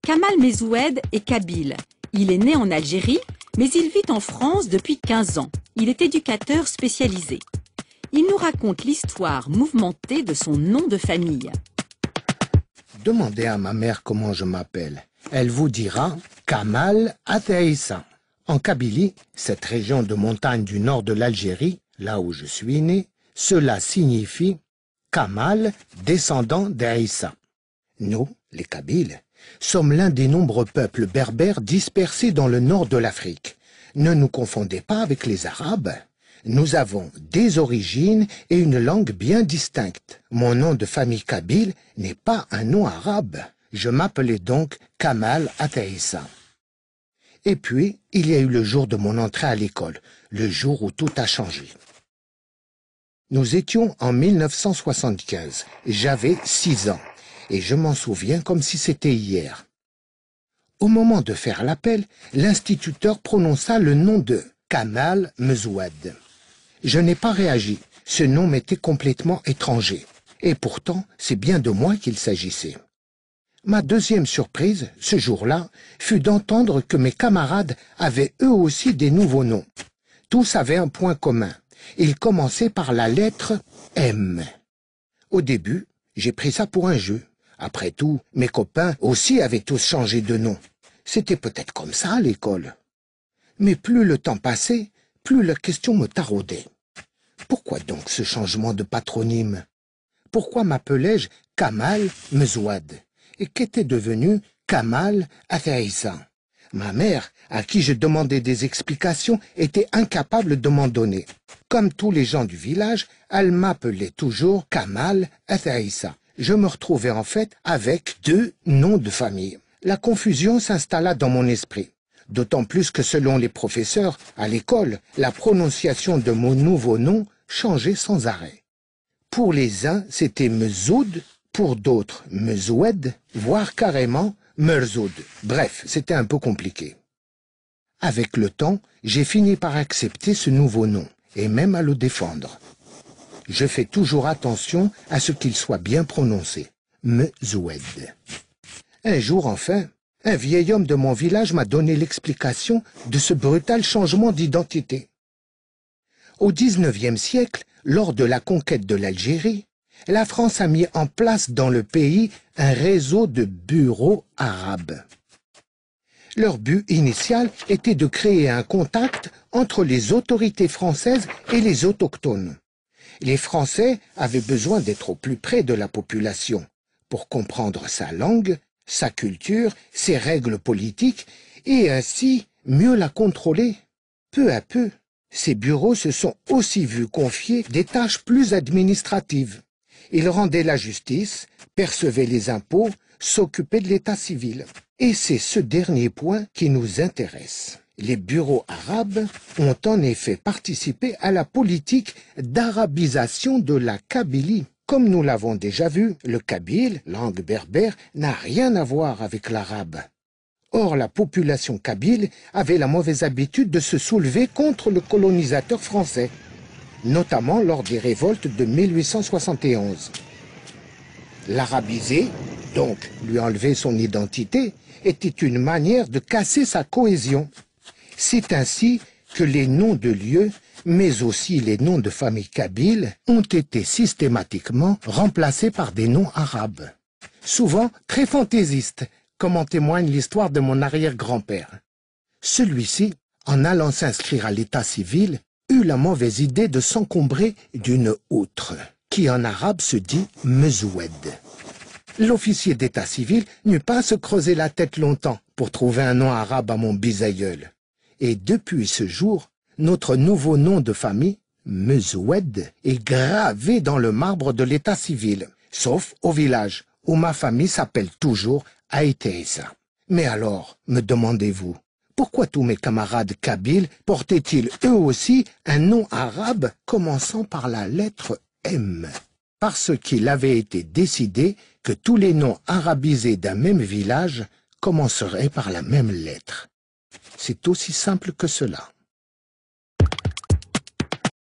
Kamal Mezoued est kabyle. Il est né en Algérie, mais il vit en France depuis 15 ans. Il est éducateur spécialisé. Il nous raconte l'histoire mouvementée de son nom de famille. Demandez à ma mère comment je m'appelle. Elle vous dira Kamal Ateissa. En Kabylie, cette région de montagne du nord de l'Algérie, là où je suis né, cela signifie Kamal, descendant d'Aïssa. Nous, les Kabyles, sommes l'un des nombreux peuples berbères dispersés dans le nord de l'Afrique. Ne nous confondez pas avec les Arabes. Nous avons des origines et une langue bien distincte. Mon nom de famille kabyle n'est pas un nom arabe. Je m'appelais donc Kamal Ateissa. Et puis, il y a eu le jour de mon entrée à l'école, le jour où tout a changé. Nous étions en 1975. J'avais 6 ans, et je m'en souviens comme si c'était hier. Au moment de faire l'appel, l'instituteur prononça le nom de Kamal Mezoued. Je n'ai pas réagi, ce nom m'était complètement étranger. Et pourtant, c'est bien de moi qu'il s'agissait. Ma deuxième surprise, ce jour-là, fut d'entendre que mes camarades avaient eux aussi des nouveaux noms. Tous avaient un point commun. Ils commençaient par la lettre M. Au début, j'ai pris ça pour un jeu. Après tout, mes copains aussi avaient tous changé de nom. C'était peut-être comme ça à l'école. Mais plus le temps passait, plus la question me taraudait. Pourquoi donc ce changement de patronyme? Pourquoi m'appelais-je Kamal Mezoued? Et qu'était devenu Kamal Ateissa? Ma mère, à qui je demandais des explications, était incapable de m'en donner. Comme tous les gens du village, elle m'appelait toujours Kamal Ateissa. Je me retrouvais en fait avec 2 noms de famille. La confusion s'installa dans mon esprit. D'autant plus que selon les professeurs, à l'école, la prononciation de mon nouveau nom changeait sans arrêt. Pour les uns, c'était Mezoud, pour d'autres, Mezoued, voire carrément Merzoud. Bref, c'était un peu compliqué. Avec le temps, j'ai fini par accepter ce nouveau nom, et même à le défendre. Je fais toujours attention à ce qu'il soit bien prononcé. Mezoued. Un jour, enfin, un vieil homme de mon village m'a donné l'explication de ce brutal changement d'identité. Au XIXe siècle, lors de la conquête de l'Algérie, la France a mis en place dans le pays un réseau de bureaux arabes. Leur but initial était de créer un contact entre les autorités françaises et les autochtones. Les Français avaient besoin d'être au plus près de la population pour comprendre sa langue, sa culture, ses règles politiques et ainsi mieux la contrôler. Peu à peu, ces bureaux se sont aussi vus confier des tâches plus administratives. Ils rendaient la justice, percevaient les impôts, s'occupaient de l'état civil. Et c'est ce dernier point qui nous intéresse. Les bureaux arabes ont en effet participé à la politique d'arabisation de la Kabylie. Comme nous l'avons déjà vu, le kabyle, langue berbère, n'a rien à voir avec l'arabe. Or, la population kabyle avait la mauvaise habitude de se soulever contre le colonisateur français, notamment lors des révoltes de 1871. L'arabiser, donc lui enlever son identité, était une manière de casser sa cohésion. C'est ainsi que les noms de lieux, mais aussi les noms de familles kabyles, ont été systématiquement remplacés par des noms arabes. Souvent très fantaisistes, comme en témoigne l'histoire de mon arrière-grand-père. Celui-ci, en allant s'inscrire à l'état civil, eut la mauvaise idée de s'encombrer d'une outre, qui en arabe se dit Mezoued. L'officier d'état civil n'eut pas à se creuser la tête longtemps pour trouver un nom arabe à mon bisaïeul. Et depuis ce jour, notre nouveau nom de famille, Mezoued, est gravé dans le marbre de l'état civil, sauf au village, où ma famille s'appelle toujours Aïteissa. Mais alors, me demandez-vous, pourquoi tous mes camarades kabyles portaient-ils eux aussi un nom arabe commençant par la lettre M? Parce qu'il avait été décidé que tous les noms arabisés d'un même village commenceraient par la même lettre. C'est aussi simple que cela.